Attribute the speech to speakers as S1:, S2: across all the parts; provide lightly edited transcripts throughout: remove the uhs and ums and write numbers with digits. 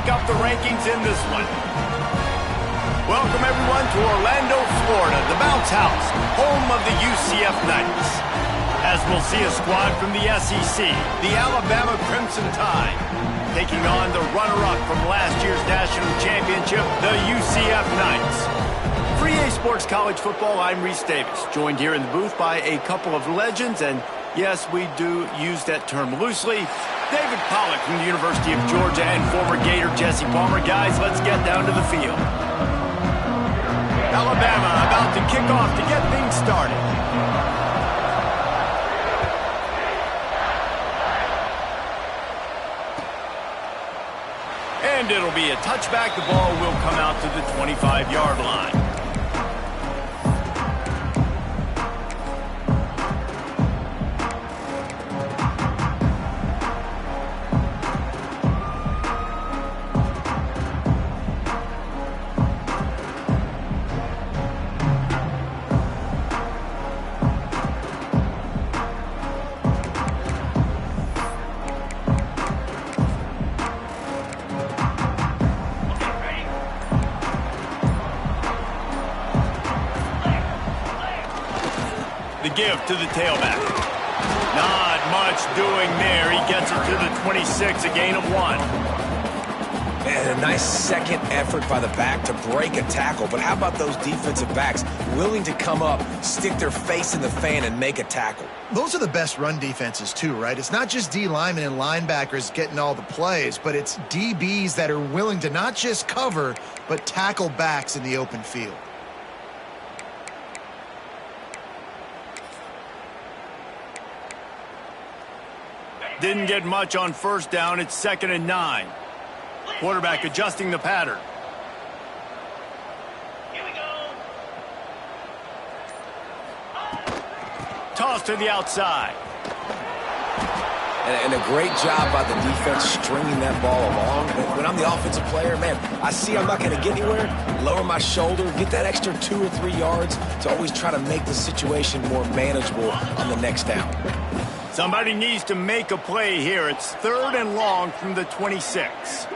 S1: shake up the rankings in this one. Welcome, everyone, to Orlando, Florida, the Bounce House, home of the UCF Knights. As we'll see a squad from the SEC, the Alabama Crimson Tide, taking on the runner-up from last year's national championship, the UCF Knights. For EA Sports College Football, I'm Reese Davis, joined here in the booth by a couple of legends, and yes, we do use that term loosely. David Pollack from the University of Georgia and former Gator Jesse Palmer. Guys, let's get down to the field. Alabama about to kick off to get things started. And it'll be a touchback. The ball will come out to the 25-yard line. The give to the tailback. Not much doing there. He gets it to the 26, a gain of 1.
S2: And a nice second effort by the back to break a tackle. But how about those defensive backs willing to come up, stick their face in the fan, and make a tackle?
S3: Those are the best run defenses too, right? It's not just D linemen and linebackers getting all the plays, but it's DBs that are willing to not just cover, but tackle backs in the open field.
S1: Didn't get much on first down. It's 2nd and 9. Quarterback adjusting the pattern.
S4: Here we go.
S1: Toss to the outside.
S2: And a great job by the defense stringing that ball along. When I'm the offensive player, man, I see I'm not going to get anywhere, lower my shoulder, get that extra 2 or 3 yards to always try to make the situation more manageable on the next down.
S1: Somebody needs to make a play here. It's 3rd and long from the 26.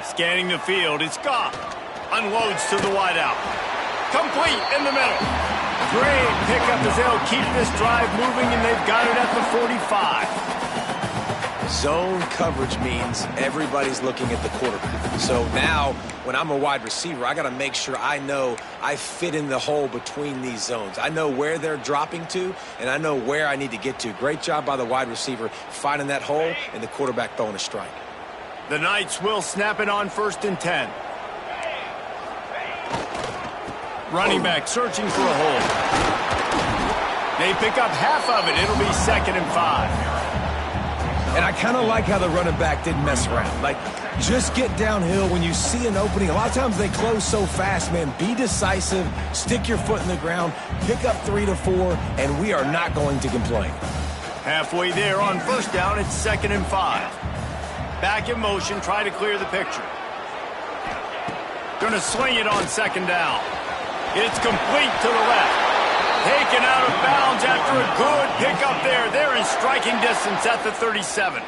S1: Scanning the field, it's Goff. Unloads to the wideout. Complete in the middle. Great pickup as they'll keep this drive moving, and they've got it at the 45.
S2: Zone coverage means everybody's looking at the quarterback. So now, when I'm a wide receiver, I got to make sure I know I fit in the hole between these zones. I know where they're dropping to, and I know where I need to get to. Great job by the wide receiver finding that hole, and the quarterback throwing a strike.
S1: The Knights will snap it on 1st and 10. Running back searching for a hole. They pick up half of it. It'll be 2nd and 5.
S2: And I kind of like how the running back didn't mess around. Like, just get downhill when you see an opening. A lot of times they close so fast, man. Be decisive, stick your foot in the ground, pick up 3 to 4, and we are not going to complain.
S1: Halfway there on 1st down, it's 2nd and 5. Back in motion, try to clear the picture. Gonna swing it on 2nd down. It's complete to the left. Taken out of bounds after a good pickup there. They're in striking distance at the 37.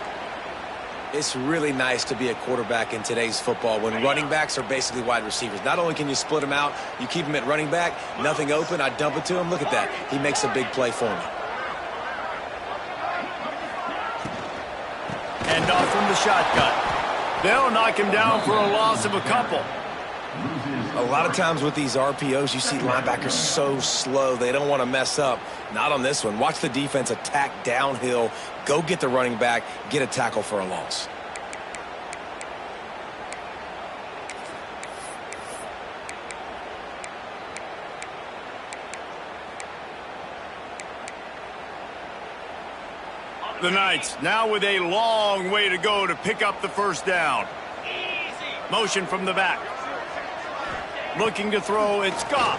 S2: It's really nice to be a quarterback in today's football when running backs are basically wide receivers. Not only can you split them out, you keep them at running back, nothing open, I dump it to him. Look at that. He makes a big play for me.
S1: And off from the shotgun. They'll knock him down for a loss of a couple.
S2: A lot of times with these RPOs, you see linebackers so slow, they don't want to mess up. Not on this one. Watch the defense attack downhill, go get the running back, get a tackle for a loss.
S1: The Knights now with a long way to go to pick up the 1st down. Motion from the back. Looking to throw, it's Goff.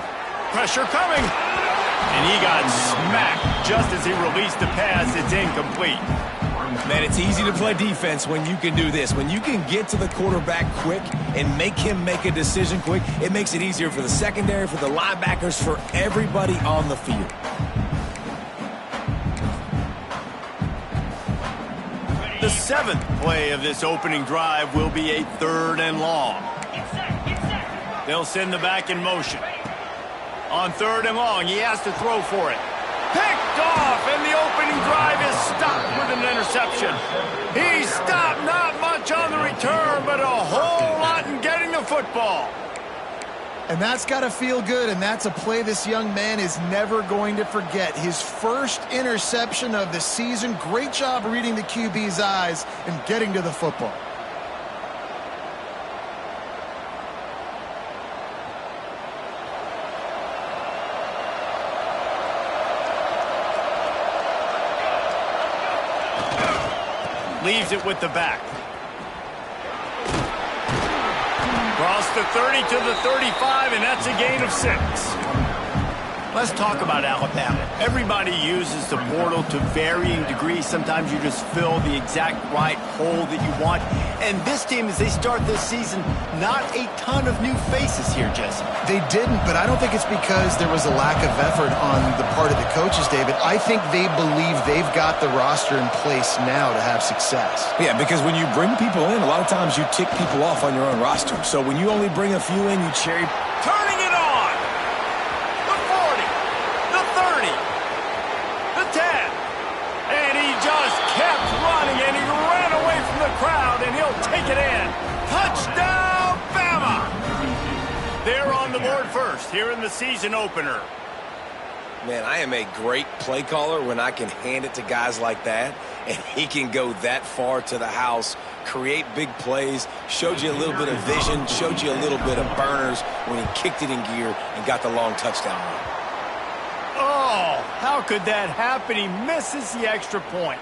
S1: Pressure coming. And he got smacked just as he released the pass. It's incomplete.
S2: Man, it's easy to play defense when you can do this. When you can get to the quarterback quick and make him make a decision quick, it makes it easier for the secondary, for the linebackers, for everybody on the field.
S1: The 7th play of this opening drive will be a 3rd and long. They'll send the back in motion. On 3rd and long, he has to throw for it. Picked off, and the opening drive is stopped with an interception. He stopped, not much on the return, but a whole lot in getting the football.
S3: And that's got to feel good, and that's a play this young man is never going to forget. His first interception of the season. Great job reading the QB's eyes and getting to the football.
S1: Leaves it with the back. Cross the 30 to the 35, and that's a gain of 6. Let's talk about Alabama. Everybody uses the portal to varying degrees. Sometimes you just fill the exact right hole that you want. And this team, as they start this season, not a ton of new faces here, Jesse.
S3: They didn't, but I don't think it's because there was a lack of effort on the part of the coaches, David. I think they believe they've got the roster in place now to have success.
S2: Yeah, because when you bring people in, a lot of times you tick people off on your own roster. So when you only bring a few in, you cherry.
S1: Turning it on! The 40, the 30, the 10. And he just kept running, and he ran away from the crowd, and he'll take it in. Touchdown, Bama! They're on the board first here in the season opener.
S2: Man, I am a great play caller when I can hand it to guys like that, and he can go that far to the house, create big plays, showed you a little bit of vision, showed you a little bit of burners when he kicked it in gear and got the long touchdown run.
S1: Oh, how could that happen? He misses the extra point.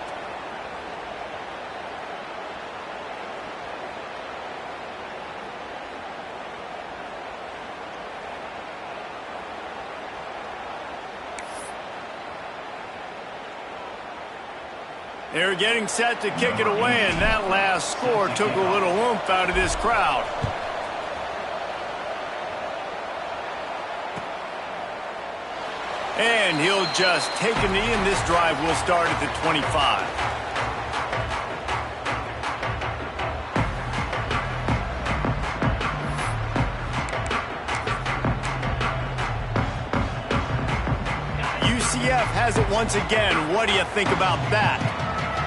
S1: They're getting set to kick it away, and that last score took a little oomph out of this crowd. And he'll just take a knee, and this drive will start at the 25. UCF has it once again. What do you think about that?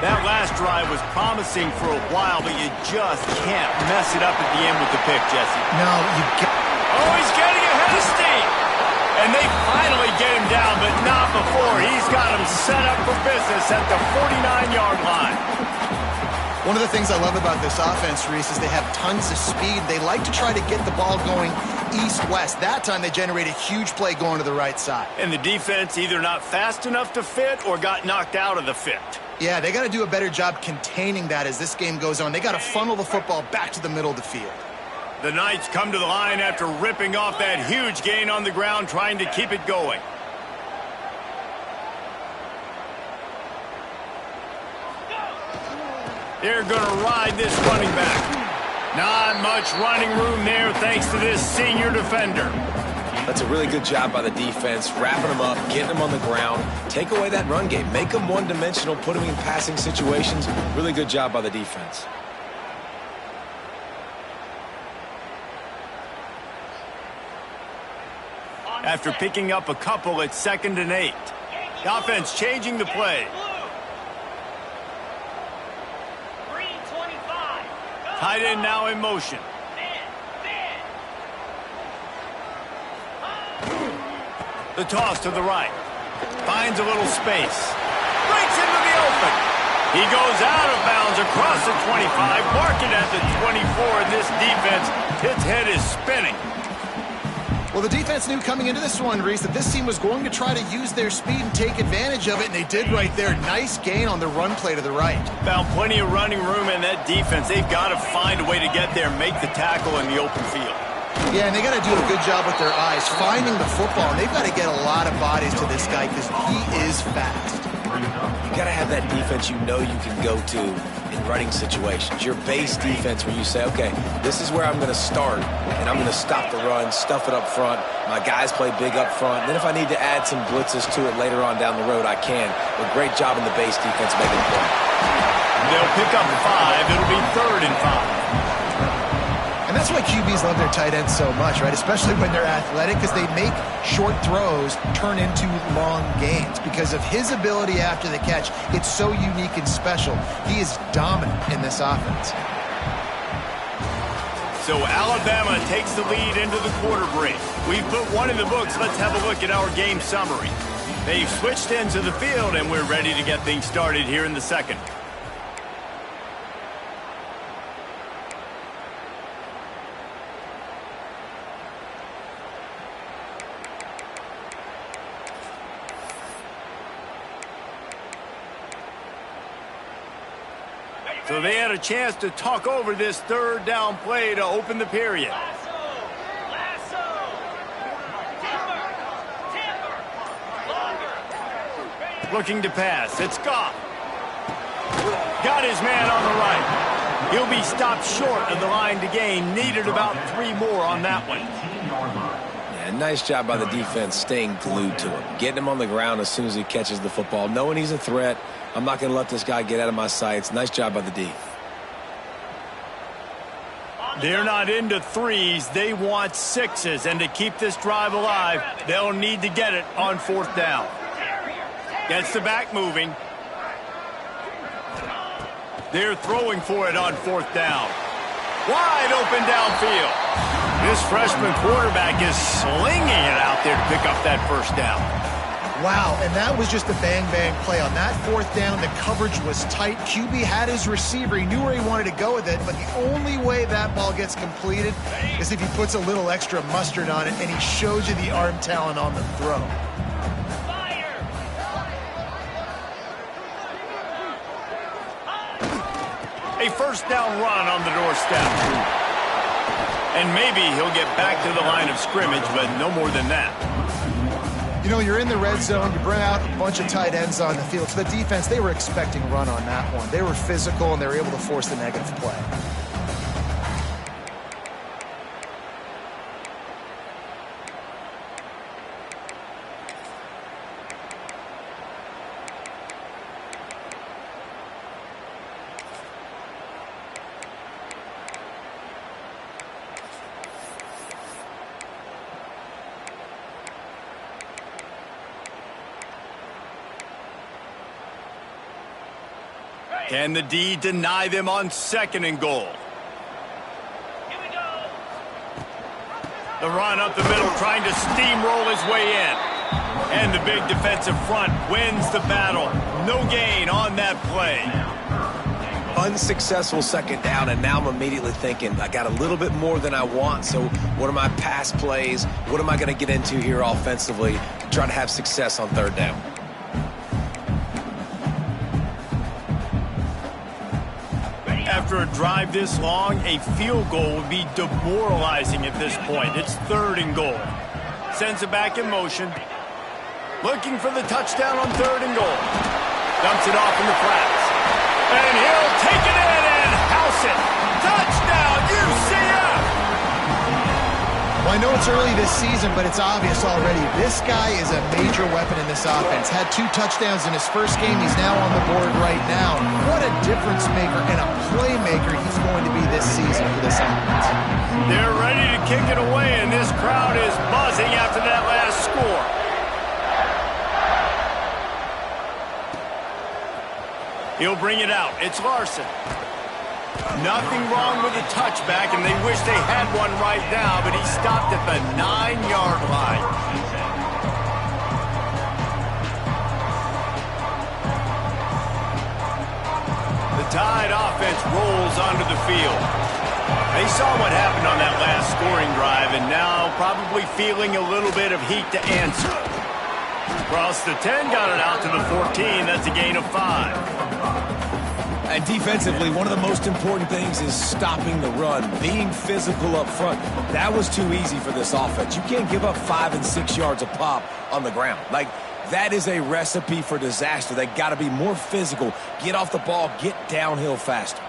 S1: That last drive was promising for a while, but you just can't mess it up at the end with the pick, Jesse.
S3: No, you got...
S1: Oh, he's getting ahead of steam. And they finally get him down, but not before. He's got him set up for business at the 49-yard line.
S3: One of the things I love about this offense, Reese, is they have tons of speed. They like to try to get the ball going east-west. That time they generate a huge play going to the right side.
S1: And the defense either not fast enough to fit or got knocked out of the fit.
S3: Yeah, they got to do a better job containing that as this game goes on. They got to funnel the football back to the middle of the field.
S1: The Knights come to the line after ripping off that huge gain on the ground, trying to keep it going. They're going to ride this running back. Not much running room there thanks to this senior defender.
S2: That's a really good job by the defense, wrapping them up, getting them on the ground, take away that run game, make them one-dimensional, put them in passing situations. Really good job by the defense.
S1: After picking up a couple at 2nd and 8. The offense changing the play. Tight end now in motion. The toss to the right. Finds a little space. Breaks into the open. He goes out of bounds across the 25. Mark it at the 24. And this defense, its head is spinning.
S3: Well, the defense knew coming into this one, Reese, that this team was going to try to use their speed and take advantage of it, and they did right there. Nice gain on the run play to the right.
S1: Found plenty of running room in that defense. They've got to find a way to get there, make the tackle in the open field.
S3: Yeah, and they got to do a good job with their eyes, finding the football, and they've got to get a lot of bodies to this guy because he is fast.
S2: You got to have that defense you know you can go to in running situations. Your base defense where you say, okay, this is where I'm going to start, and I'm going to stop the run, stuff it up front. My guys play big up front. And then if I need to add some blitzes to it later on down the road, I can. But great job in the base defense making the play.
S1: They'll pick up 5. It'll be 3rd and 5.
S3: And that's why QBs love their tight ends so much, right? Especially when they're athletic, because they make short throws turn into long gains. Because of his ability after the catch, it's so unique and special. He is dominant in this offense.
S1: So Alabama takes the lead into the quarter break. We've put one in the books. Let's have a look at our game summary. They've switched into the field, and we're ready to get things started here in the second. So they had a chance to talk over this 3rd down play to open the period. Looking to pass. It's Goff. Got his man on the right. He'll be stopped short of the line to gain. Needed about 3 more on that one.
S2: Yeah, nice job by the defense staying glued to him. Getting him on the ground as soon as he catches the football. Knowing he's a threat. I'm not going to let this guy get out of my sights. Nice job by the D.
S1: They're not into 3s. They want 6s. And to keep this drive alive, they'll need to get it on 4th down. Gets the back moving. They're throwing for it on 4th down. Wide open downfield. This freshman quarterback is slinging it out there to pick up that 1st down.
S3: Wow, and that was just a bang-bang play. On that 4th down, the coverage was tight. QB had his receiver. He knew where he wanted to go with it, but the only way that ball gets completed is if he puts a little extra mustard on it, and he shows you the arm talent on the throw.
S1: A 1st down run on the doorstep. And maybe he'll get back to the line of scrimmage, but no more than that.
S3: You know, you're in the red zone. You bring out a bunch of tight ends on the field. So the defense, they were expecting run on that one. They were physical, and they were able to force the negative play.
S1: Can the D deny them on 2nd and goal?
S4: Here we go.
S1: The run up the middle, trying to steamroll his way in. And the big defensive front wins the battle. No gain on that play.
S2: Unsuccessful 2nd down, and now I'm immediately thinking, I got a little bit more than I want, so what are my pass plays? What am I going to get into here offensively to try to have success on 3rd down?
S1: After a drive this long, a field goal would be demoralizing at this point. It's 3rd and goal. Sends it back in motion. Looking for the touchdown on 3rd and goal. Dumps it off in the flats. And he'll take it in and house it. Touchdown, UCF!
S3: Well, I know it's early this season, but it's obvious already. This guy is a major weapon in this offense. Had 2 touchdowns in his first game. He's now on the board right now. What a difference maker and a playmaker he's going to be this season for this offense.
S1: They're ready to kick it away, and this crowd is buzzing after that last score. He'll bring it out. It's Larson. Nothing wrong with the touchback, and they wish they had one right now, but he stopped at the 9-yard line. The Tide offense rolls onto the field. They saw what happened on that last scoring drive, and now probably feeling a little bit of heat to answer. Across the 10, got it out to the 14. That's a gain of 5.
S2: And defensively, one of the most important things is stopping the run, being physical up front. That was too easy for this offense. You can't give up 5 and 6 yards a pop on the ground. Like, That is a recipe for disaster. They got to be more physical, get off the ball, get downhill faster.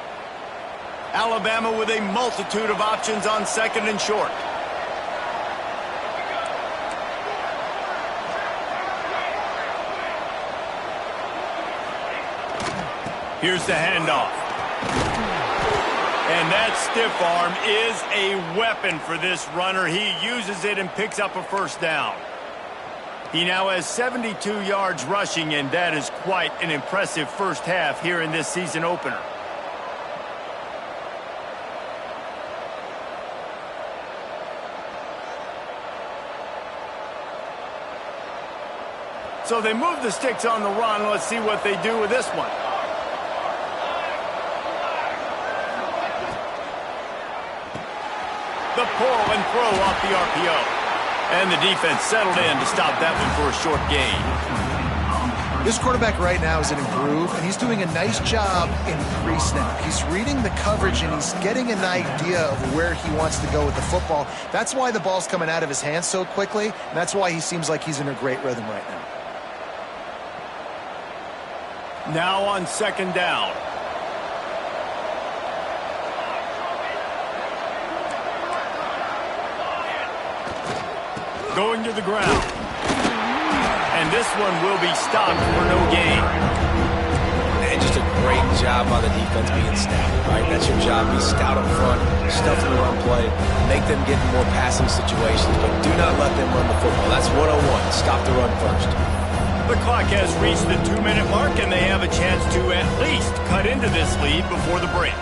S1: Alabama with a multitude of options on 2nd and short. Here's the handoff. And that stiff arm is a weapon for this runner. He uses it and picks up a first down. He now has 72 yards rushing, and that is quite an impressive first half here in this season opener. So they move the sticks on the run. Let's see what they do with this one. The pull and throw off the RPO. And the defense settled in to stop that one for a short gain.
S3: This quarterback right now is in a groove, and he's doing a nice job in pre-snap. He's reading the coverage, and he's getting an idea of where he wants to go with the football. That's why the ball's coming out of his hands so quickly, and that's why he seems like he's in a great rhythm right now.
S1: Now on 2nd down. Going to the ground. And this one will be stopped for no gain.
S2: And just a great job by the defense being stout, right? That's your job. Be stout up front, stuff in the run play, make them get in more passing situations, but do not let them run the football. That's 101. Stop the run first.
S1: The clock has reached the 2-minute mark, and they have a chance to at least cut into this lead before the break.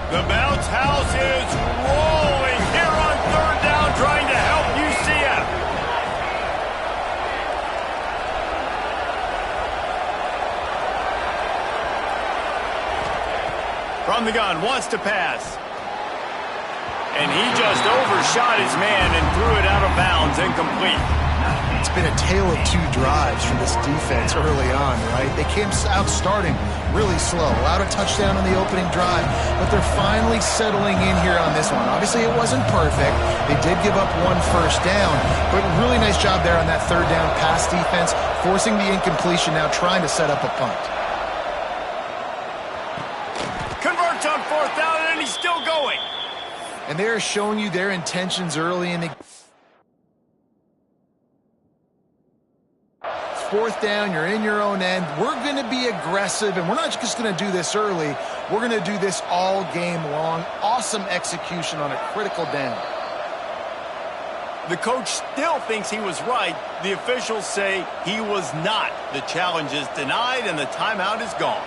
S1: The bounce house is rolling here on 3rd down, trying to help UCF. From the gun, wants to pass. And he just overshot his man and threw it out of bounds, incomplete.
S3: It's been a tale of 2 drives from this defense early on, right? They came out starting really slow, allowed a touchdown on the opening drive, but they're finally settling in here on this one. Obviously, it wasn't perfect. They did give up 1 first down, but really nice job there on that 3rd down pass defense, forcing the incompletion, now trying to set up a punt.
S1: Converts on 4th down, and he's still going.
S3: And they're showing you their intentions early in the 4th down, you're in your own end. We're going to be aggressive, and we're not just going to do this early. We're going to do this all game long. Awesome execution on a critical down.
S1: The coach still thinks he was right. The officials say he was not. The challenge is denied, and the timeout is gone.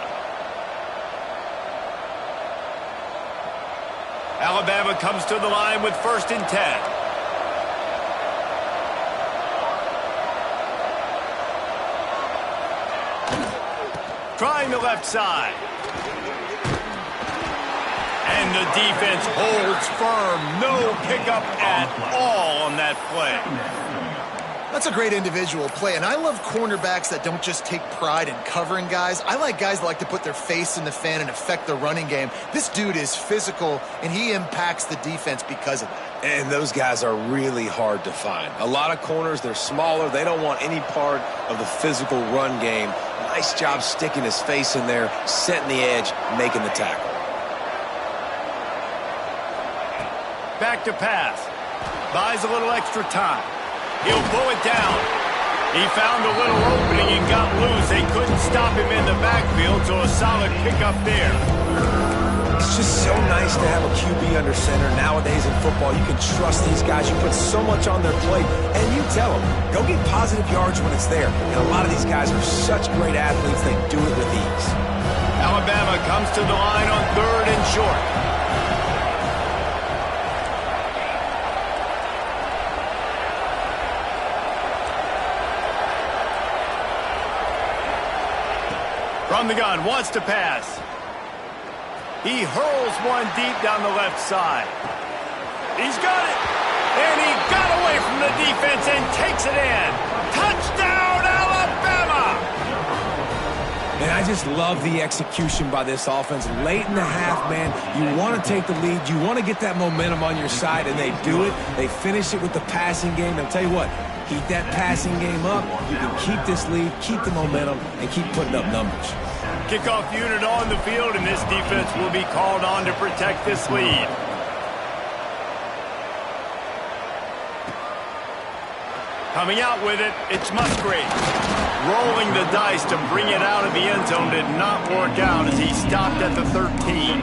S1: Alabama comes to the line with 1st and 10. Trying the left side. And the defense holds firm. No pickup at all on that play.
S3: That's a great individual play, and I love cornerbacks that don't just take pride in covering guys. I like guys that like to put their face in the fan and affect the running game. This dude is physical, and he impacts the defense because of that.
S2: And those guys are really hard to find. A lot of corners, they're smaller. They don't want any part of the physical run game. Nice job sticking his face in there, setting the edge, making the tackle.
S1: Back to pass. Buys a little extra time. He'll pull it down. He found a little opening and got loose. They couldn't stop him in the backfield, so a solid pickup there.
S2: It's just so nice to have a QB under center. Nowadays in football, you can trust these guys. You put so much on their plate, and you tell them, go get positive yards when it's there. And a lot of these guys are such great athletes, they do it with ease.
S1: Alabama comes to the line on 3rd and short. From the gun, wants to pass. He hurls one deep down the left side. He's got it. And he got away from the defense and takes it in. Touchdown, Alabama!
S2: And I just love the execution by this offense. Late in the half, man, you want to take the lead. You want to get that momentum on your side, and they do it. They finish it with the passing game. And I'll tell you what, keep that passing game up. You can keep this lead, keep the momentum, and keep putting up numbers.
S1: Kickoff unit on the field, and this defense will be called on to protect this lead. Coming out with it, it's Musgrave. Rolling the dice to bring it out of the end zone did not work out as he stopped at the 13.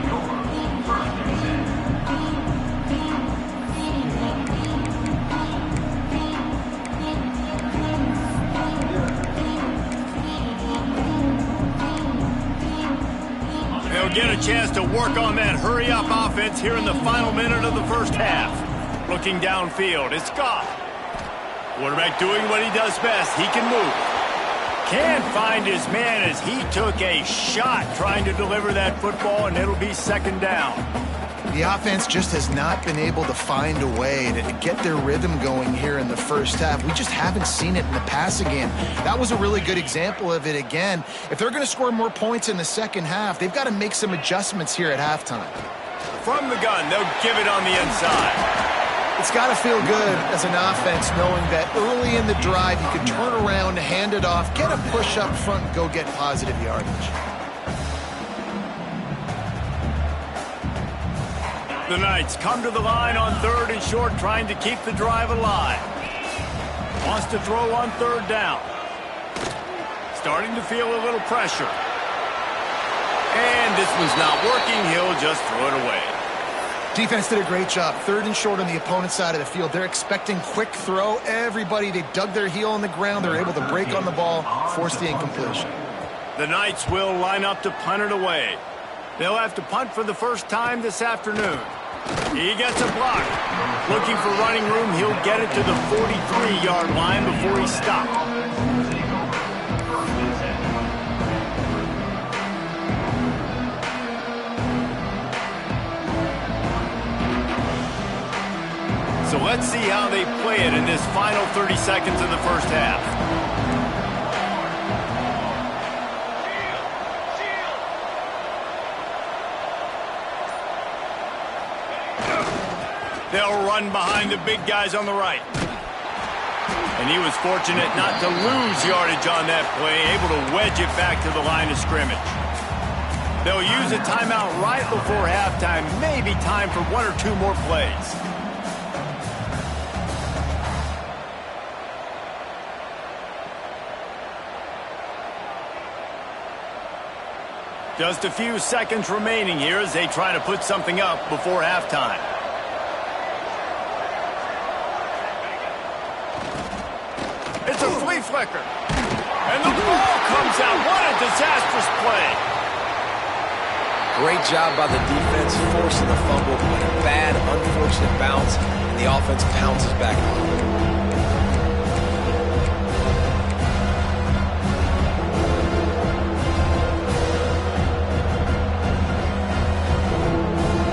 S1: They'll get a chance to work on that hurry-up offense here in the final minute of the first half. Looking downfield, it's Goff. Quarterback doing what he does best. He can move. Can't find his man as he took a shot trying to deliver that football, and it'll be second down.
S3: The offense just has not been able to find a way to get their rhythm going here in the first half. We just haven't seen it in the passing game. That was a really good example of it again. If they're going to score more points in the second half, they've got to make some adjustments here at halftime.
S1: From the gun, they'll give it on the inside.
S3: It's got to feel good as an offense knowing that early in the drive you can turn around, hand it off, get a push up front, and go get positive yardage.
S1: The Knights come to the line on 3rd and short, trying to keep the drive alive. Wants to throw on 3rd down. Starting to feel a little pressure. And this one's not working. He'll just throw it away.
S3: Defense did a great job. 3rd and short on the opponent's side of the field. They're expecting quick throw. Everybody, they dug their heel on the ground. They're able to break on the ball, force the incompletion.
S1: The Knights will line up to punt it away. They'll have to punt for the first time this afternoon. He gets a block. Looking for running room, he'll get it to the 43-yard line before he stopped. So let's see how they play it in this final 30 seconds of the first half. They'll run behind the big guys on the right. And he was fortunate not to lose yardage on that play, able to wedge it back to the line of scrimmage. They'll use a timeout right before halftime, maybe time for 1 or 2 more plays. Just a few seconds remaining here as they try to put something up before halftime. It's a flea flicker. And the ball comes out. What a disastrous play.
S2: Great job by the defense forcing the fumble, but a bad, unfortunate bounce, and the offense pounces back on it.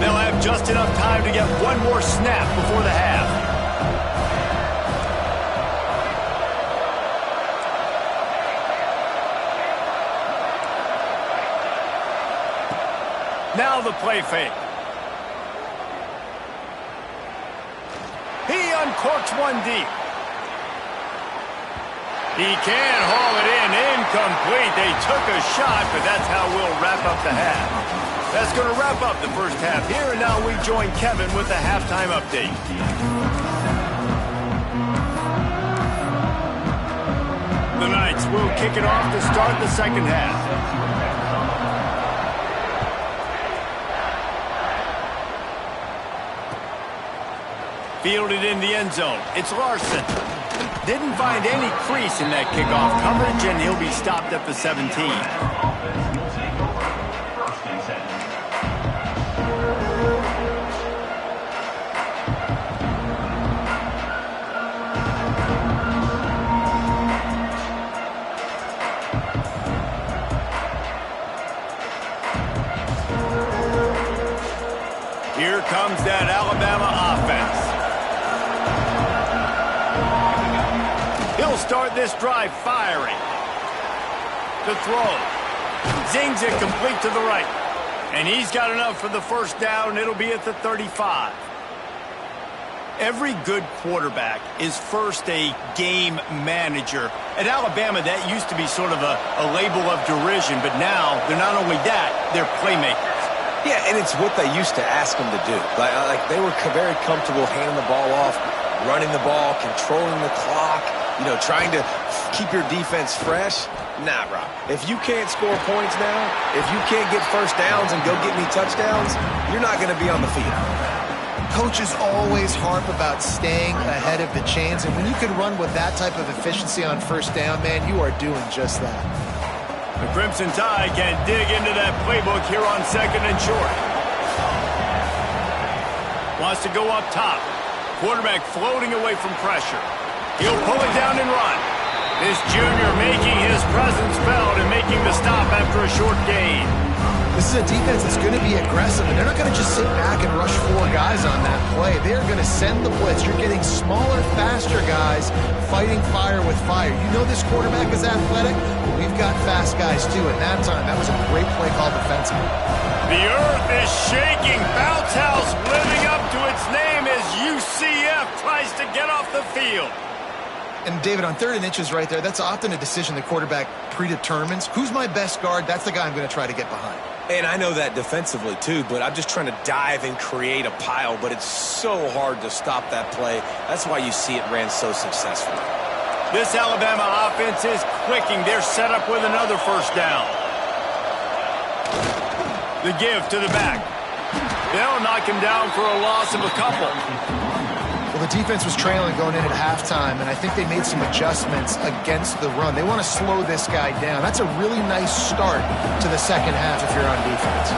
S1: They'll have just enough time to get one more snap before the half. Now the play fake. He uncorks one deep. He can haul it in. Incomplete. They took a shot, but that's how we'll wrap up the half. That's going to wrap up the first half here, and now we join Kevin with the halftime update. The Knights will kick it off to start the second half. Fielded in the end zone. It's Larson. Didn't find any crease in that kickoff coverage, and he'll be stopped at the 17. Here comes that Alabama offense. He'll start this drive firing. To throw. Zings it complete to the right. And he's got enough for the first down. It'll be at the 35. Every good quarterback is first a game manager. At Alabama, that used to be sort of a label of derision, but now they're not only that, they're playmakers.
S2: Yeah, and it's what they used to ask them to do. Like they were very comfortable handing the ball off, running the ball, controlling the clock, trying to keep your defense fresh. Nah, bro. If you can't score points now, if you can't get first downs and go get me touchdowns, you're not going to be on the field.
S3: Coaches always harp about staying ahead of the chains, and when you can run with that type of efficiency on first down, man, you are doing just that.
S1: The Crimson Tide can dig into that playbook here on 2nd and short. Wants to go up top. Quarterback floating away from pressure. He'll pull it down and run. This junior making his presence felt and making the stop after a short gain.
S3: This is a defense that's going to be aggressive, and they're not going to just sit back and rush 4 guys on that play. They're going to send the blitz. You're getting smaller, faster guys fighting fire with fire. You know this quarterback is athletic, but we've got fast guys too. At that time, that was a great play call defensively.
S1: The earth is shaking. Bounce House living up to its name as UCF tries to get off the field.
S3: And, David, on 3rd and inches right there, that's often a decision the quarterback predetermines. Who's my best guard? That's the guy I'm going to try to get behind.
S2: And I know that defensively, too, but I'm just trying to dive and create a pile, but it's so hard to stop that play. That's why you see it ran so successfully.
S1: This Alabama offense is clicking. They're set up with another first down. The give to the back. They'll knock him down for a loss of a couple.
S3: Well, the defense was trailing going in at halftime, and I think they made some adjustments against the run. They want to slow this guy down. That's a really nice start to the second half if you're on defense.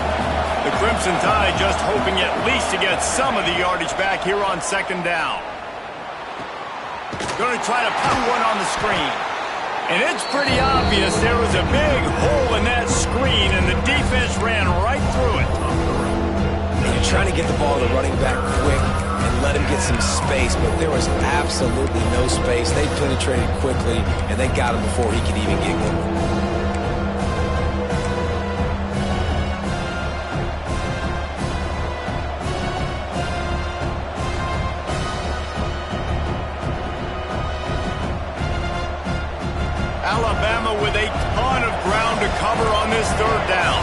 S1: The Crimson Tide just hoping at least to get some of the yardage back here on 2nd down. Going to try to put one on the screen. And it's pretty obvious there was a big hole in that screen, and the defense ran right through it.
S2: And you're trying to get the ball to running back quick and let him get some space, but there was absolutely no space. They penetrated quickly, and they got him before he could even get going.
S1: Alabama with a ton of ground to cover on this 3rd down.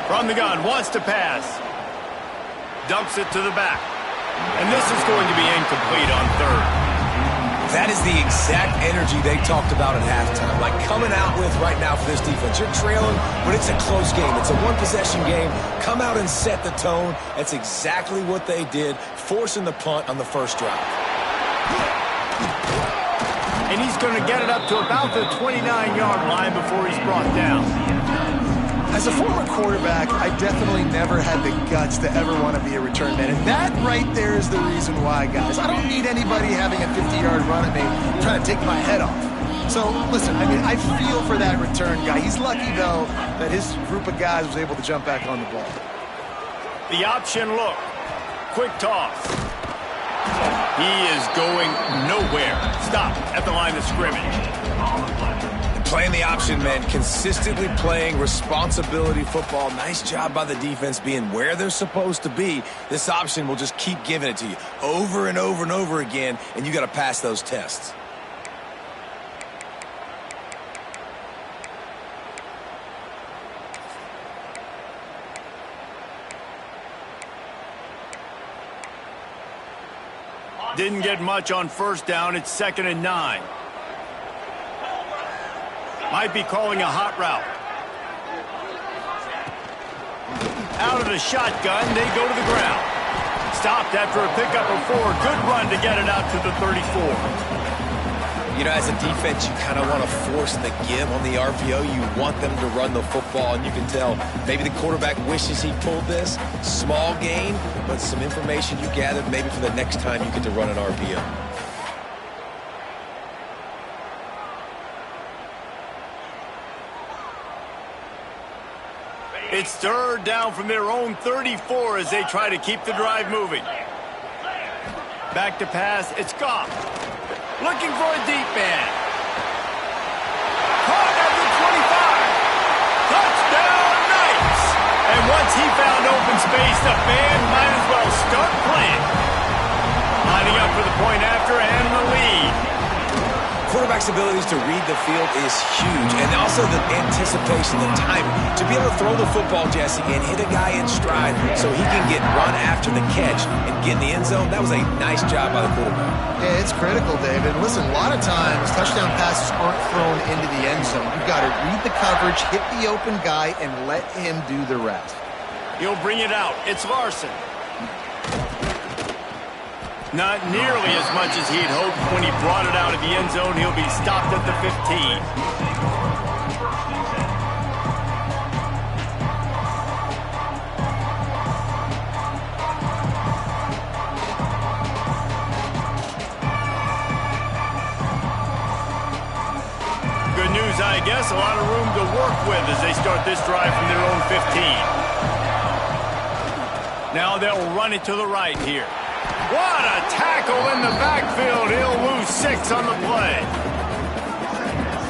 S1: From the gun, wants to pass. Dumps it to the back. And this is going to be incomplete on 3rd.
S2: That is the exact energy they talked about at halftime. Like coming out with right now for this defense. You're trailing, but it's a close game. It's a one-possession game. Come out and set the tone. That's exactly what they did, forcing the punt on the first drive.
S1: And he's going to get it up to about the 29-yard line before he's brought down.
S3: As a former quarterback, I definitely never had the guts to ever want to be a return man. And that right there is the reason why, guys. I don't need anybody having a 50-yard run at me trying to take my head off. So, listen, I feel for that return guy. He's lucky, though, that his group of guys was able to jump back on the ball.
S1: The option look. Quick toss. He is going nowhere. Stop at the line of scrimmage.
S2: Playing the option, man, consistently playing responsibility football. Nice job by the defense being where they're supposed to be. This option will just keep giving it to you over and over and over again, and you got to pass those tests.
S1: Didn't get much on first down. It's 2nd and 9. Might be calling a hot route. Out of the shotgun, they go to the ground. Stopped after a pickup of 4. Good run to get it out to the 34.
S2: You know, as a defense, you kind of want to force the give on the RPO. You want them to run the football, and you can tell maybe the quarterback wishes he pulled this. Small gain, but some information you gathered maybe for the next time you get to run an RPO.
S1: It's 3rd down from their own 34 as they try to keep the drive moving. Back to pass. It's Goff. Looking for a deep man. Caught at the And once he found open space, the band might as well start playing. Lining up for the point after and the lead.
S2: Quarterback's abilities to read the field is huge, and also the anticipation, the timing. To be able to throw the football, Jesse, and hit a guy in stride so he can get run after the catch and get in the end zone, that was a nice job by the quarterback.
S3: Yeah, it's critical, David. Listen, a lot of times touchdown passes aren't thrown into the end zone. You've got to read the coverage, hit the open guy, and let him do the rest.
S1: He'll bring it out. It's Larson. Not nearly as much as he'd hoped. When he brought it out of the end zone, he'll be stopped at the 15. Good news, I guess. A lot of room to work with as they start this drive from their own 15. Now they'll run it to the right here. What a tackle in the backfield. He'll lose 6 on the play.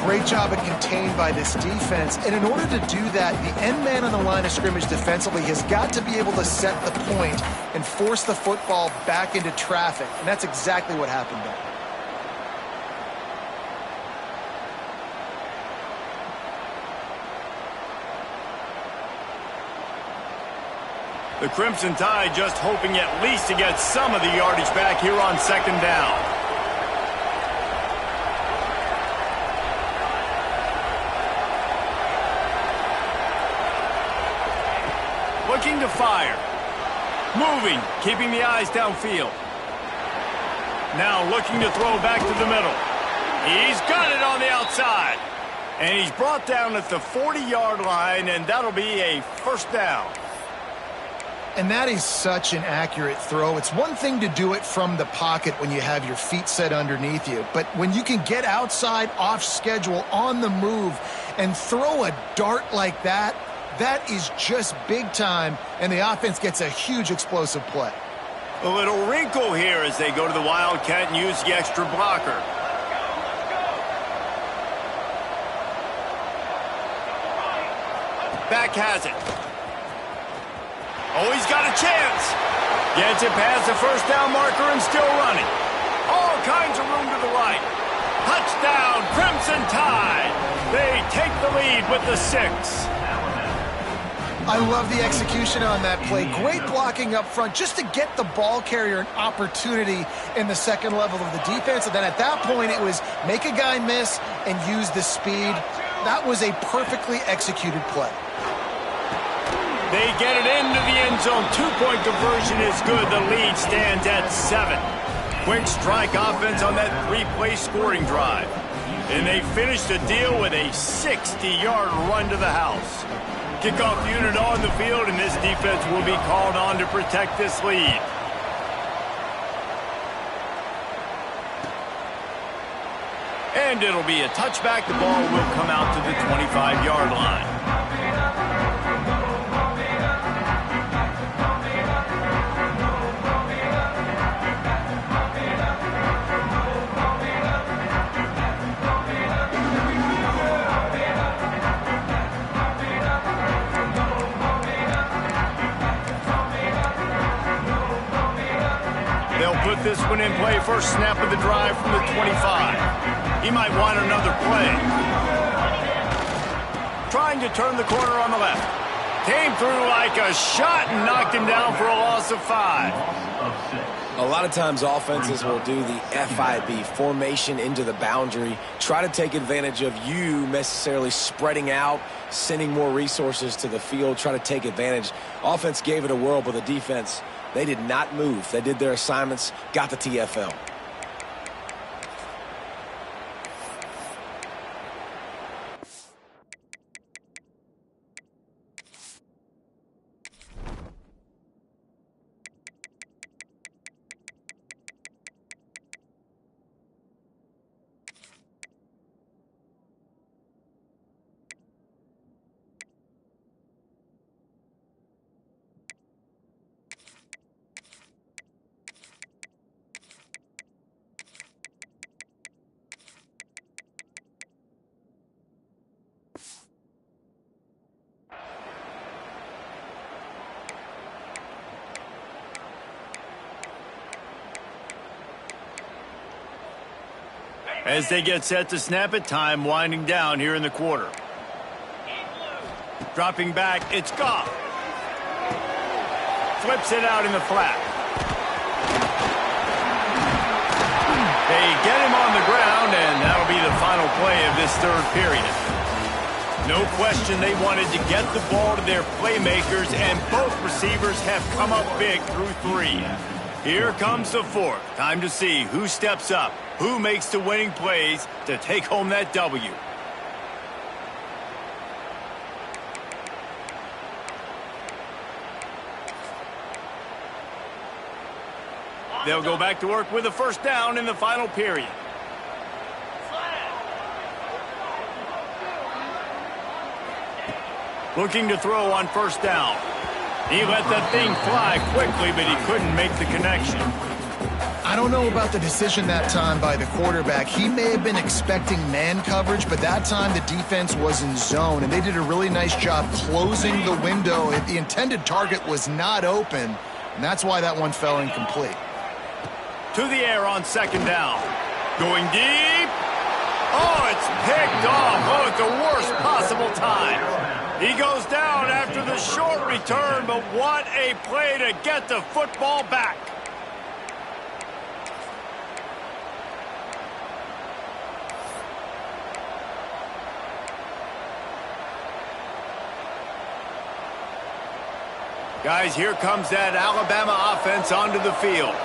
S3: Great job of contained by this defense. And in order to do that, the end man on the line of scrimmage defensively has got to be able to set the point and force the football back into traffic. And that's exactly what happened there.
S1: The Crimson Tide just hoping at least to get some of the yardage back here on second down. Looking to fire. Moving, keeping the eyes downfield. Now looking to throw back to the middle. He's got it on the outside. And he's brought down at the 40-yard line, and that'll be a first down.
S3: And that is such an accurate throw. It's one thing to do it from the pocket when you have your feet set underneath you, but when you can get outside, off schedule, on the move, and throw a dart like that, that is just big time, and the offense gets a huge explosive play.
S1: A little wrinkle here as they go to the Wildcat and use the extra blocker. Back has it. Oh, he's got a chance. Gets it past the first down marker and still running. All kinds of room to the right. Touchdown, Crimson Tide. They take the lead with the 6.
S3: I love the execution on that play. Great blocking up front just to get the ball carrier an opportunity in the second level of the defense. And then at that point, it was make a guy miss and use the speed. That was a perfectly executed play.
S1: They get it into the end zone. 2-point conversion is good. The lead stands at 7. Quick strike offense on that 3-play scoring drive. And they finish the deal with a 60-yard run to the house. Kickoff unit on the field, and this defense will be called on to protect this lead. And it'll be a touchback. The ball will come out to the 25-yard line. Put this one in play. First snap of the drive from the 25. He might want another play. Trying to turn the corner on the left. Came through like a shot and knocked him down for a loss of 5.
S2: A lot of times offenses will do the FIB, formation into the boundary, try to take advantage of you necessarily spreading out, sending more resources to the field, try to take advantage. Offense gave it a whirl, but the defense, they did not move. They did their assignments, got the TFL.
S1: As they get set to snap it, time winding down here in the quarter. Dropping back, it's Goff. Flips it out in the flat. They get him on the ground, and that'll be the final play of this third period. No question they wanted to get the ball to their playmakers, and both receivers have come up big through 3. Here comes the fourth. Time to see who steps up, who makes the winning plays to take home that W. They'll go back to work with a first down in the final period. Looking to throw on first down. He let that thing fly quickly, but he couldn't make the connection.
S3: I don't know about the decision that time by the quarterback. He may have been expecting man coverage, but that time the defense was in zone, and they did a really nice job closing the window. The intended target was not open, and that's why that one fell incomplete.
S1: To the air on second down. Going deep. Oh, it's picked off. Oh, at the worst possible time. He goes down after the short return, but what a play to get the football back. Guys, here comes that Alabama offense onto the field.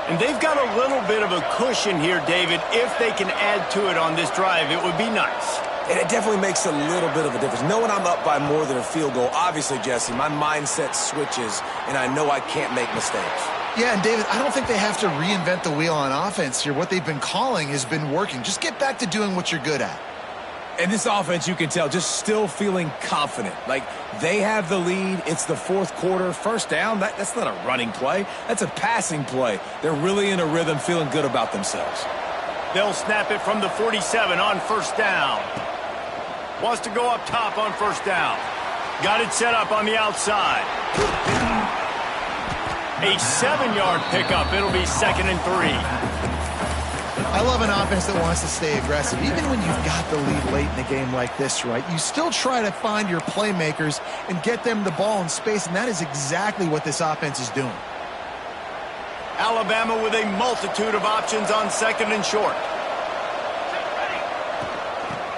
S1: And they've got a little bit of a cushion here, David. If they can add to it on this drive, it would be nice.
S2: And it definitely makes a little bit of a difference. Knowing I'm up by more than a field goal, obviously, Jesse, my mindset switches, and I know I can't make mistakes.
S3: Yeah, and David, I don't think they have to reinvent the wheel on offense here. What they've been calling has been working. Just get back to doing what you're good at.
S2: And this offense, you can tell, just still feeling confident. Like, they have the lead. It's the fourth quarter. First down, that's not a running play. That's a passing play. They're really in a rhythm, feeling good about themselves.
S1: They'll snap it from the 47 on first down. Wants to go up top on first down. Got it set up on the outside. A 7-yard pickup. It'll be 2nd and 3.
S3: I love an offense that wants to stay aggressive. Even when you've got the lead late in a game like this, right, you still try to find your playmakers and get them the ball in space, and that is exactly what this offense is doing.
S1: Alabama with a multitude of options on 2nd and short.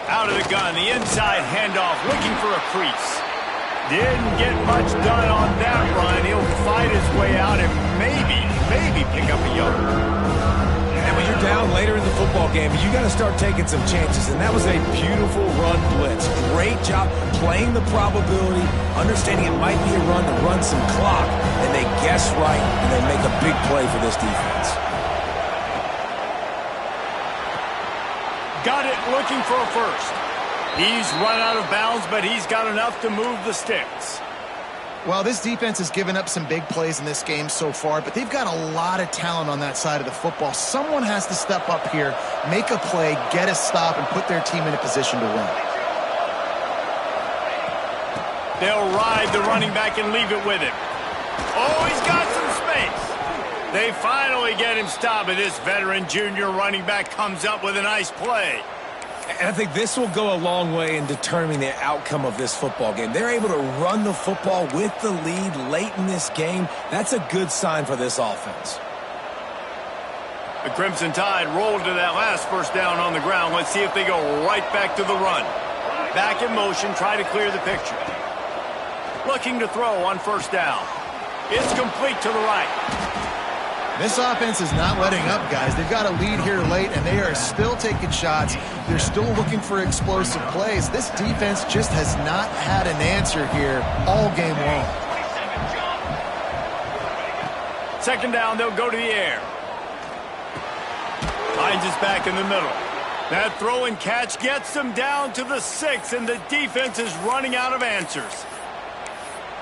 S1: Out of the gun, the inside handoff, looking for a crease. Didn't get much done on that run. He'll fight his way out and maybe pick up a yard.
S2: And when you're down later in the football game, you got to start taking some chances. And that was a beautiful run blitz. Great job playing the probability, understanding it might be a run to run some clock. And they guess right, and they make a big play for this defense.
S1: Got it, looking for a first. He's run out of bounds, but he's got enough to move the sticks.
S3: Well, this defense has given up some big plays in this game so far, but they've got a lot of talent on that side of the football. Someone has to step up here, make a play, get a stop, and put their team in a position to win.
S1: They'll ride the running back and leave it with him. Oh, he's got some space. They finally get him stopped, and this veteran junior running back comes up with a nice play.
S2: And I think this will go a long way in determining the outcome of this football game. They're able to run the football with the lead late in this game. That's a good sign for this offense.
S1: The Crimson Tide rolled to that last first down on the ground. Let's see if they go right back to the run. Back in motion, try to clear the picture. Looking to throw on first down. It's complete to the right.
S3: This offense is not letting up, guys. They've got a lead here late, and they are still taking shots. They're still looking for explosive plays. This defense just has not had an answer here all game long.
S1: Second down, they'll go to the air. Finds us back in the middle. That throw and catch gets them down to the 6, and the defense is running out of answers.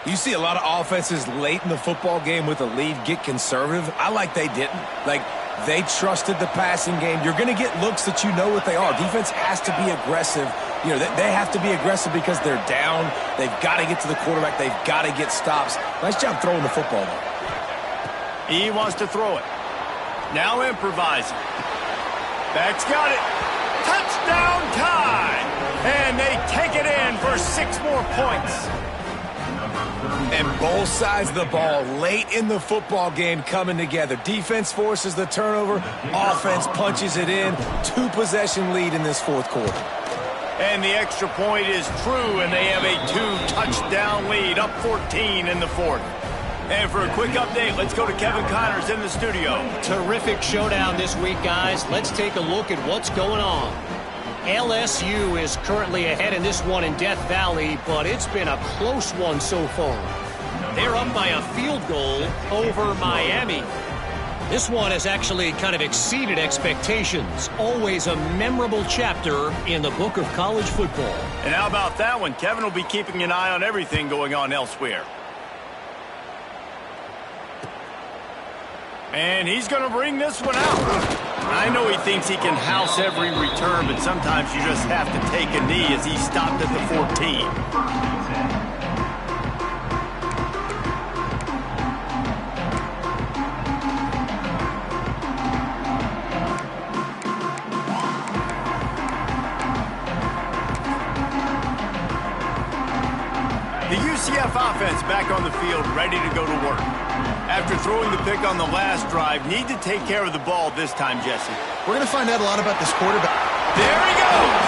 S2: You see a lot of offenses late in the football game with a lead get conservative. I like they didn't. Like, they trusted the passing game. You're going to get looks that you know what they are. Defense has to be aggressive. You know, they have to be aggressive because they're down. They've got to get to the quarterback. They've got to get stops. Nice job throwing the football, though.
S1: He wants to throw it. Now improvising. Back's got it. touchdown tie. And they take it in for 6 more points.
S2: And both sides of the ball late in the football game coming together. Defense forces the turnover. Offense punches it in. 2-possession lead in this fourth quarter.
S1: And the extra point is true, and they have a 2-touchdown lead, up 14 in the fourth. And for a quick update, let's go to Kevin Connors in the studio.
S5: Terrific showdown this week, guys. Let's take a look at what's going on. LSU is currently ahead in this one in Death Valley, but it's been a close one so far. They're up by a field goal over Miami. This one has actually kind of exceeded expectations. Always a memorable chapter in the book of college football.
S1: And how about that one? Kevin will be keeping an eye on everything going on elsewhere. And he's going to bring this one out. I know he thinks he can house every return, but sometimes you just have to take a knee as he stopped at the 14. The UCF offense back on the field, ready to go to work. After throwing the pick on the last drive, need to take care of the ball this time, Jesse.
S3: We're going to find out a lot about this quarterback.
S1: There he goes!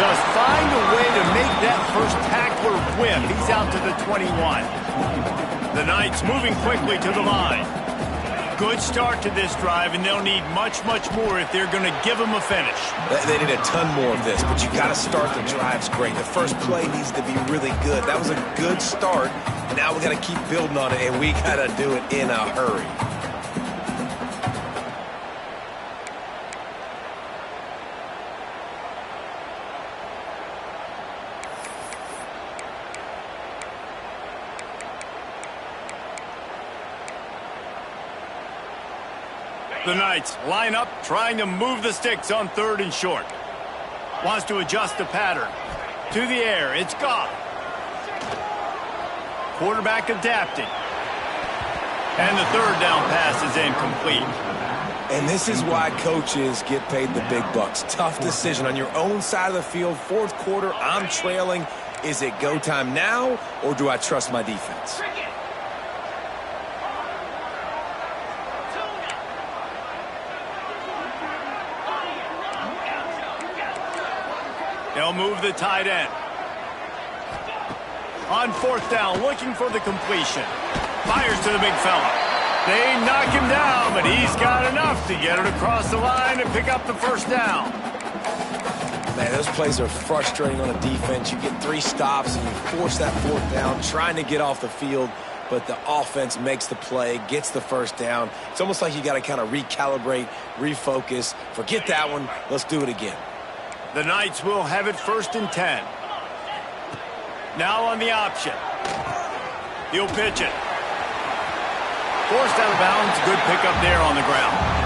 S1: Just find a way to make that first tackler whip. He's out to the 21. The Knights moving quickly to the line. Good start to this drive, and they'll need much, much more if they're going to give them a finish.
S2: They need a ton more of this, but you got to start the drives great. The first play needs to be really good. That was a good start, and now we got to keep building on it, and we got to do it in a hurry.
S1: The Knights line up, trying to move the sticks on 3rd and short. Wants to adjust the pattern. To the air, it's Goff. Quarterback adapting. And the 3rd down pass is incomplete.
S2: And this is why coaches get paid the big bucks. Tough decision on your own side of the field. 4th quarter, I'm trailing. Is it go time now, or do I trust my defense?
S1: They'll move the tight end. On 4th down, looking for the completion. Fires to the big fella. They knock him down, but he's got enough to get it across the line and pick up the 1st down.
S2: Man, those plays are frustrating on a defense. You get 3 stops and you force that 4th down, trying to get off the field, but the offense makes the play, gets the 1st down. It's almost like you got to kind of recalibrate, refocus. Forget that one. Let's do it again.
S1: The Knights will have it 1st and 10. Now on the option. He'll pitch it. Forced out of bounds. Good pickup there on the ground.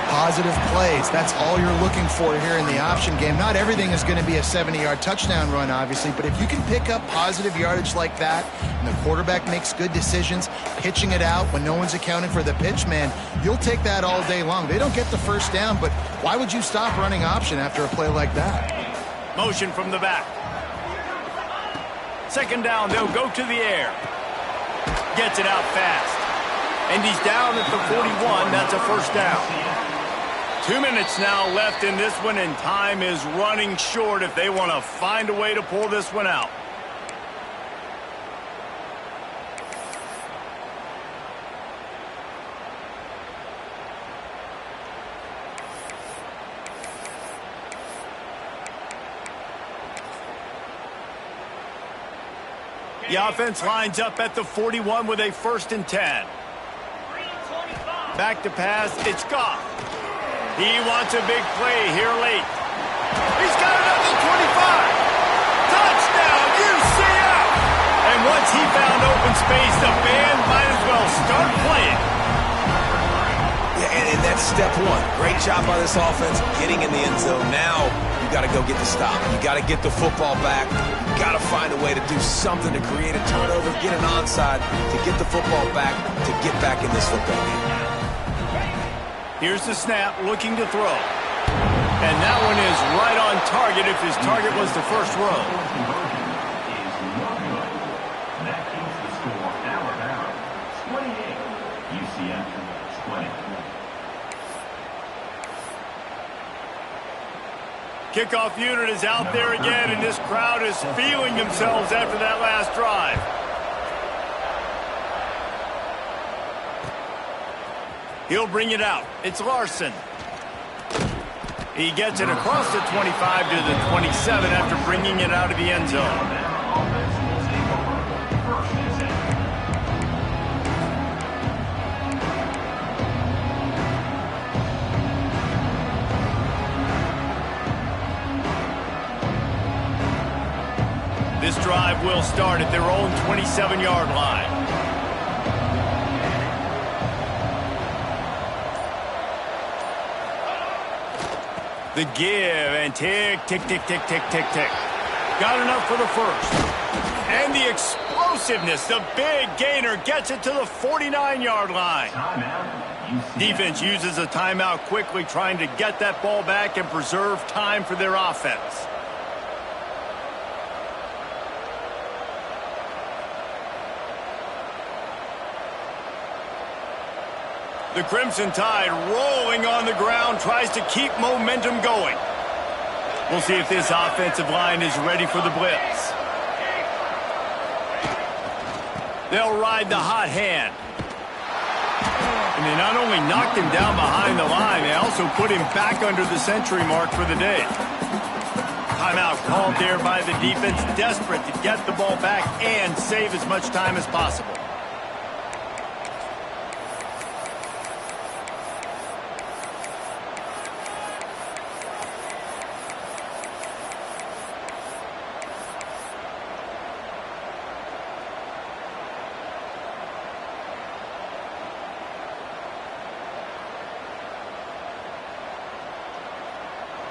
S3: Positive plays. That's all you're looking for here in the option game. Not everything is going to be a 70-yard touchdown run, obviously, but if you can pick up positive yardage like that and the quarterback makes good decisions, pitching it out when no one's accounting for the pitch, man, you'll take that all day long. They don't get the 1st down, but why would you stop running option after a play like that?
S1: Motion from the back. 2nd down, they'll go to the air. Gets it out fast. And he's down at the 41. That's a 1st down. 2 minutes now left in this one, and time is running short if they want to find a way to pull this one out. The offense lines up at the 41 with a 1st and 10. Back to pass, it's Goff. He wants a big play here late. He's got it up to 25. Touchdown, UCF! And once he found open space, the band might as well start playing.
S2: Yeah, and that's step 1. Great job by this offense getting in the end zone. Now you got to go get the stop. You got to get the football back. You got to find a way to do something to create a turnover, get an onside, to get the football back, to get back in this football game.
S1: Here's the snap, looking to throw. And that one is right on target if his target was the first row.
S4: That keeps the score Alabama 28, UCF 20.
S1: Kickoff unit is out there again, and this crowd is feeling themselves after that last drive. He'll bring it out. It's Larson. He gets it across the 25 to the 27 after bringing it out of the end zone. This drive will start at their own 27-yard line. The give, and tick, tick, tick, tick, tick, tick, tick. Got enough for the first. And the explosiveness, the big gainer gets it to the 49-yard line. Defense uses a timeout quickly, trying to get that ball back and preserve time for their offense. The Crimson Tide rolling on the ground, tries to keep momentum going. We'll see if this offensive line is ready for the blitz. They'll ride the hot hand. And they not only knocked him down behind the line, they also put him back under the century mark for the day. Timeout called there by the defense, desperate to get the ball back and save as much time as possible.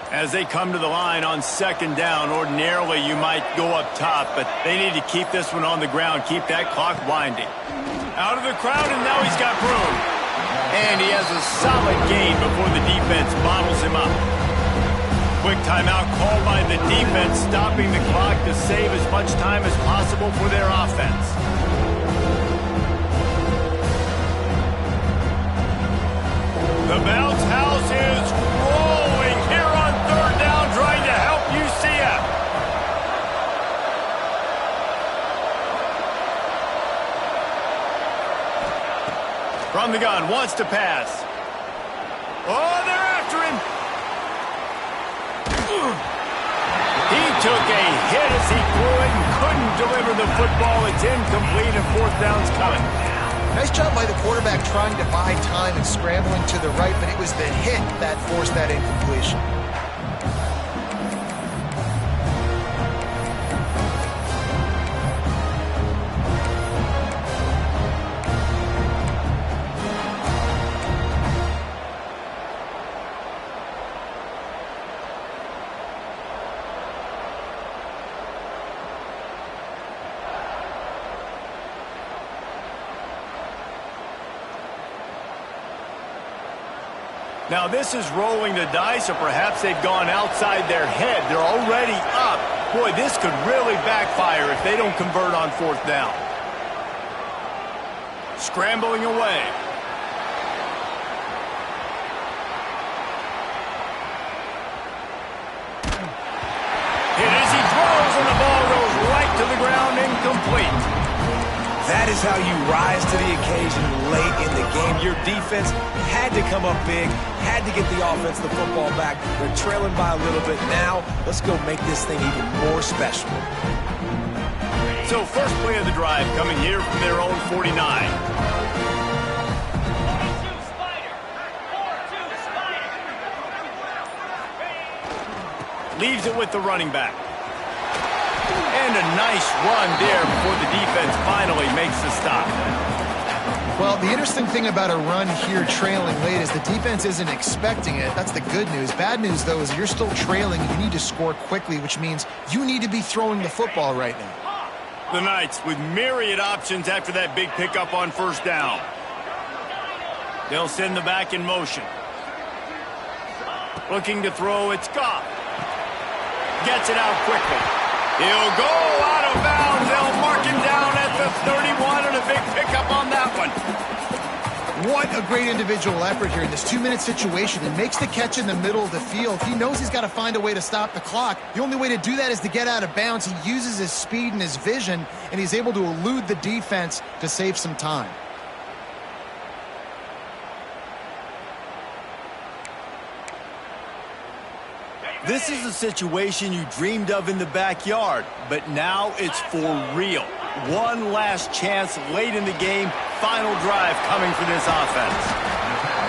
S1: As they come to the line on second down, ordinarily you might go up top, but they need to keep this one on the ground, keep that clock winding. Out of the crowd, and now he's got room. And he has a solid gain before the defense bottles him up. Quick timeout called by the defense, stopping the clock to save as much time as possible for their offense. The bounce house is rolling here on third down, trying to help UCF. From the gun, wants to pass. Oh, they're after him. He took a hit as he threw it and couldn't deliver the football. It's incomplete and fourth down's coming.
S3: Nice job by the quarterback trying to buy time and scrambling to the right, but it was the hit that forced that incompletion.
S1: Now this is rolling the dice, or perhaps they've gone outside their head. They're already up. Boy, this could really backfire if they don't convert on fourth down. Scrambling away. Hit as he throws, and the ball goes right to the ground, incomplete.
S2: That is how you rise to the occasion late in the game. Your defense had to come up big, had to get the offense the football back. They're trailing by a little bit now. Let's go make this thing even more special.
S1: So first play of the drive coming here from their own 49.
S4: 42 Spider. 42 Spider.
S1: Leaves it with the running back. And a nice run there before the defense finally makes the stop.
S3: Well, the interesting thing about a run here trailing late is the defense isn't expecting it. That's the good news. Bad news, though, is you're still trailing. You need to score quickly, which means you need to be throwing the football right now.
S1: The Knights with myriad options after that big pickup on first down. They'll send the back in motion. Looking to throw, it's Goff. Gets it out quickly. He'll go out of bounds. They'll mark him down at the 31, and a big pickup on that one.
S3: What a great individual effort here in this 2-minute situation. He makes the catch in the middle of the field. He knows he's got to find a way to stop the clock. The only way to do that is to get out of bounds. He uses his speed and his vision, and he's able to elude the defense to save some time.
S1: This is a situation you dreamed of in the backyard, but now it's for real. One last chance late in the game, final drive coming for this offense.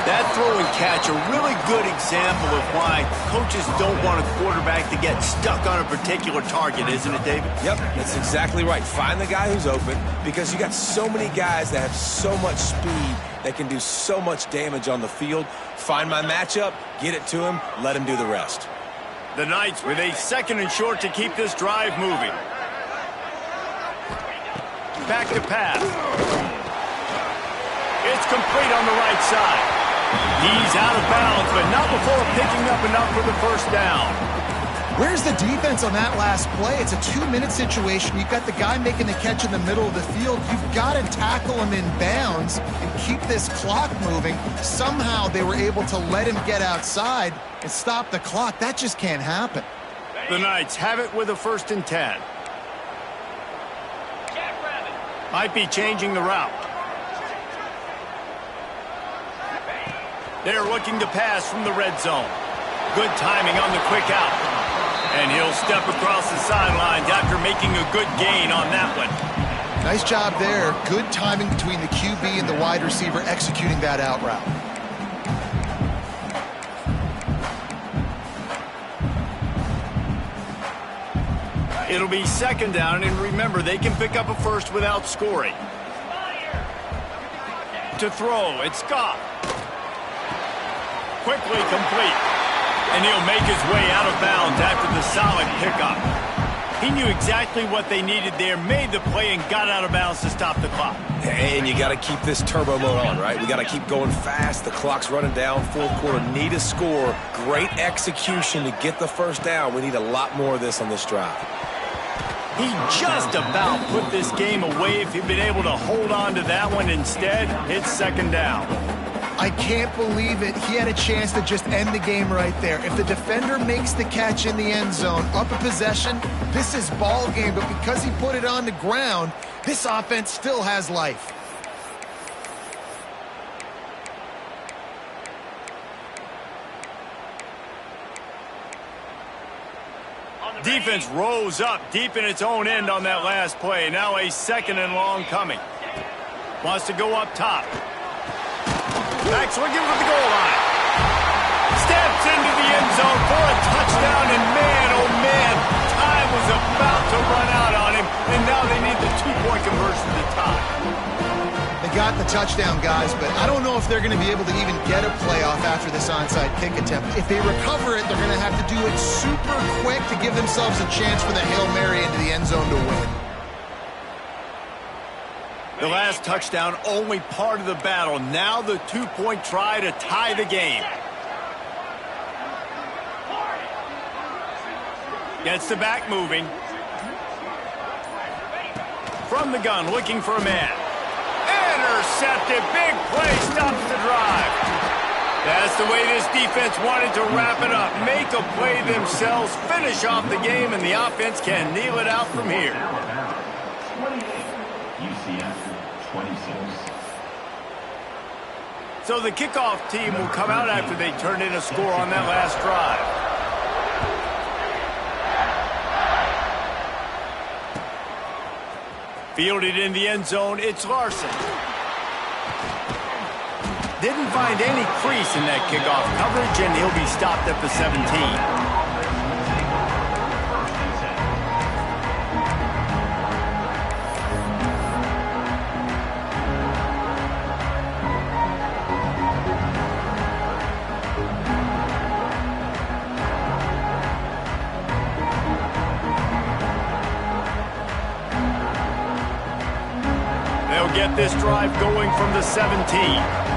S1: That throw and catch, a really good example of why coaches don't want a quarterback to get stuck on a particular target, isn't it, David?
S2: Yep, that's exactly right. Find the guy who's open, because you got so many guys that have so much speed that can do so much damage on the field. Find my matchup, get it to him, let him do the rest.
S1: The Knights with a 2nd and short to keep this drive moving. Back to pass. It's complete on the right side. He's out of bounds, but not before picking up enough for the first down.
S3: Where's the defense on that last play? It's a 2-minute situation. You've got the guy making the catch in the middle of the field. You've got to tackle him in bounds and keep this clock moving. Somehow they were able to let him get outside and stop the clock. That just can't happen.
S1: The Knights have it with a 1st and 10. Might be changing the route. They're looking to pass from the red zone. Good timing on the quick out. And he'll step across the sidelines after making a good gain on that one.
S3: Nice job there. Good timing between the QB and the wide receiver executing that out route.
S1: It'll be 2nd down, and remember, they can pick up a first without scoring. To throw, it's Goff. Quickly complete. And he'll make his way out of bounds after the solid pickup. He knew exactly what they needed there, made the play, and got out of bounds to stop the clock.
S2: And you got to keep this turbo mode on, right? We got to keep going fast. The clock's running down. 4th quarter, need a score. Great execution to get the first down. We need a lot more of this on this drive.
S1: He just about put this game away if he'd been able to hold on to that one. Instead, it's 2nd down.
S3: I can't believe it. He had a chance to just end the game right there. If the defender makes the catch in the end zone, up a possession, this is ball game. But because he put it on the ground, this offense still has life.
S1: Defense rose up deep in its own end on that last play. Now a 2nd and long coming. Wants to go up top. Back swinging for the goal line. Steps into the end zone for a touchdown, and man, oh man, time was about to run out on him, and now they need the 2-point conversion to tie.
S3: They got the touchdown, guys, but I don't know if they're going to be able to even get a playoff after this onside kick attempt. If they recover it, they're going to have to do it super quick to give themselves a chance for the Hail Mary into the end zone to win.
S1: The last touchdown only part of the battle. Now the 2-point try to tie the game. Gets the back moving. From the gun, looking for a man. Intercepted. Big play stops the drive. That's the way this defense wanted to wrap it up. Make a play themselves, finish off the game, and the offense can kneel it out from here.
S4: 28, UCF 26.
S1: So the kickoff team will come out after they turn in a score on that last drive. Fielded in the end zone, it's Larson. Didn't find any crease in that kickoff coverage, and he'll be stopped at the 17. They'll get this drive going from the 17.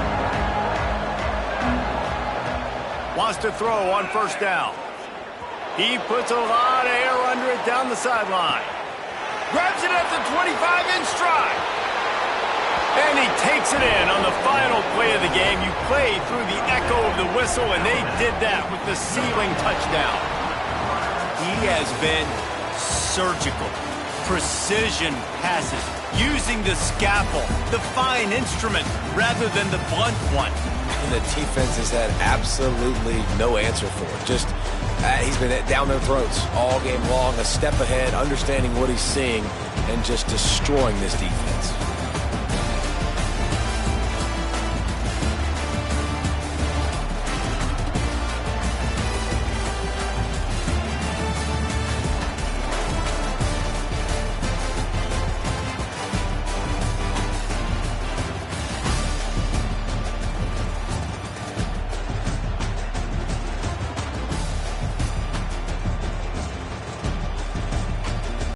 S1: Wants to throw on first down. He puts a lot of air under it down the sideline. Grabs it at the 25 in stride. And he takes it in on the final play of the game. You play through the echo of the whistle, and they did that with the ceiling touchdown. He has been surgical. Precision passes. Using the scalpel, the fine instrument, rather than the blunt one.
S2: And the defense has had absolutely no answer for it. Just, he's been down their throats all game long, a step ahead, understanding what he's seeing, and just destroying this defense.